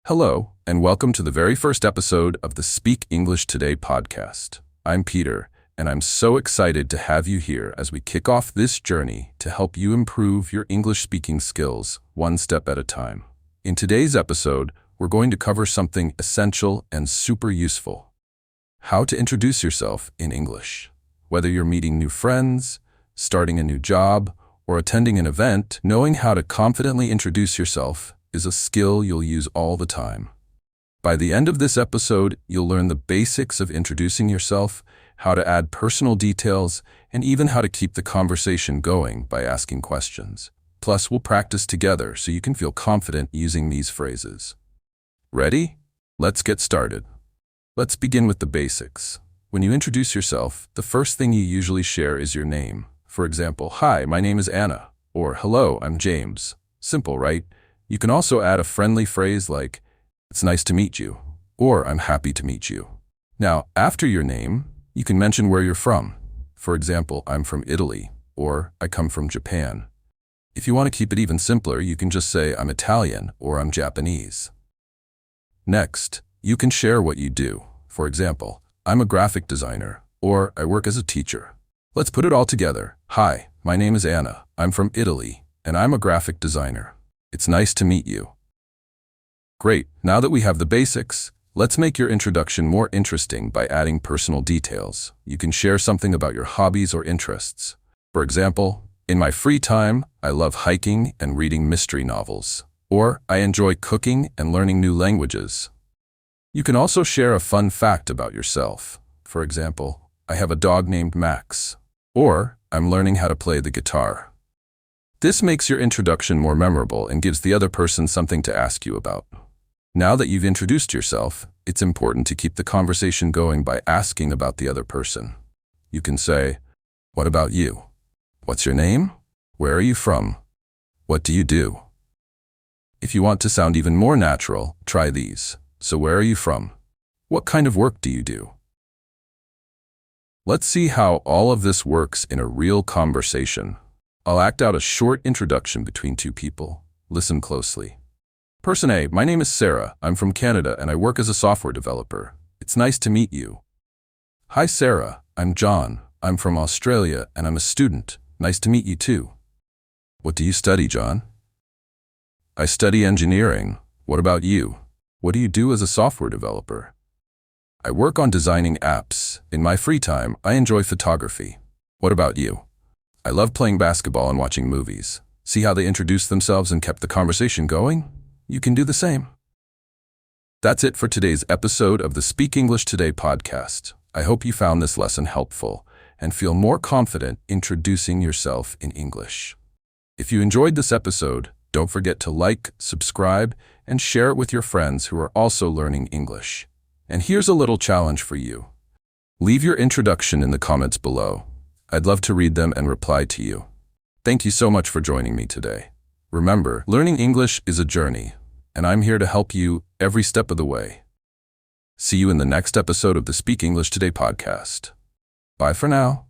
Hello, and welcome to the very first episode of the Speak English Today podcast. I'm Peter, and I'm so excited to have you here as we kick off this journey to help you improve your English speaking skills one step at a time. In today's episode, we're going to cover something essential and super useful: how to introduce yourself in English. Whether you're meeting new friends, starting a new job, or attending an event, knowing how to confidently introduce yourself is a skill you'll use all the time. By the end of this episode, you'll learn the basics of introducing yourself, how to add personal details, and even how to keep the conversation going by asking questions. Plus, we'll practice together so you can feel confident using these phrases. Ready? Let's get started. Let's begin with the basics. When you introduce yourself, the first thing you usually share is your name. For example, "Hi, my name is Anna," or "Hello, I'm James." Simple, right? You can also add a friendly phrase like, "It's nice to meet you," or "I'm happy to meet you." Now, after your name, you can mention where you're from. For example, "I'm from Italy," or "I come from Japan." If you want to keep it even simpler, you can just say, "I'm Italian," or "I'm Japanese." Next, you can share what you do. For example, "I'm a graphic designer," or "I work as a teacher." Let's put it all together. "Hi, my name is Anna. I'm from Italy, and I'm a graphic designer. It's nice to meet you." Great. Now that we have the basics, let's make your introduction more interesting by adding personal details. You can share something about your hobbies or interests. For example, "In my free time, I love hiking and reading mystery novels," or "I enjoy cooking and learning new languages." You can also share a fun fact about yourself. For example, "I have a dog named Max," or "I'm learning how to play the guitar." This makes your introduction more memorable and gives the other person something to ask you about. Now that you've introduced yourself, it's important to keep the conversation going by asking about the other person. You can say, "What about you? What's your name? Where are you from? What do you do?" If you want to sound even more natural, try these. "So where are you from? What kind of work do you do?" Let's see how all of this works in a real conversation. I'll act out a short introduction between two people. Listen closely. Person A: "My name is Sarah. I'm from Canada and I work as a software developer. It's nice to meet you." "Hi Sarah, I'm John. I'm from Australia and I'm a student. Nice to meet you too." "What do you study, John?" "I study engineering. What about you? What do you do as a software developer?" "I work on designing apps. In my free time, I enjoy photography. What about you?" "I love playing basketball and watching movies." See how they introduced themselves and kept the conversation going? You can do the same. That's it for today's episode of the Speak English Today podcast. I hope you found this lesson helpful and feel more confident introducing yourself in English. If you enjoyed this episode, don't forget to like, subscribe, and share it with your friends who are also learning English. And here's a little challenge for you. Leave your introduction in the comments below. I'd love to read them and reply to you. Thank you so much for joining me today. Remember, learning English is a journey, and I'm here to help you every step of the way. See you in the next episode of the Speak English Today podcast. Bye for now.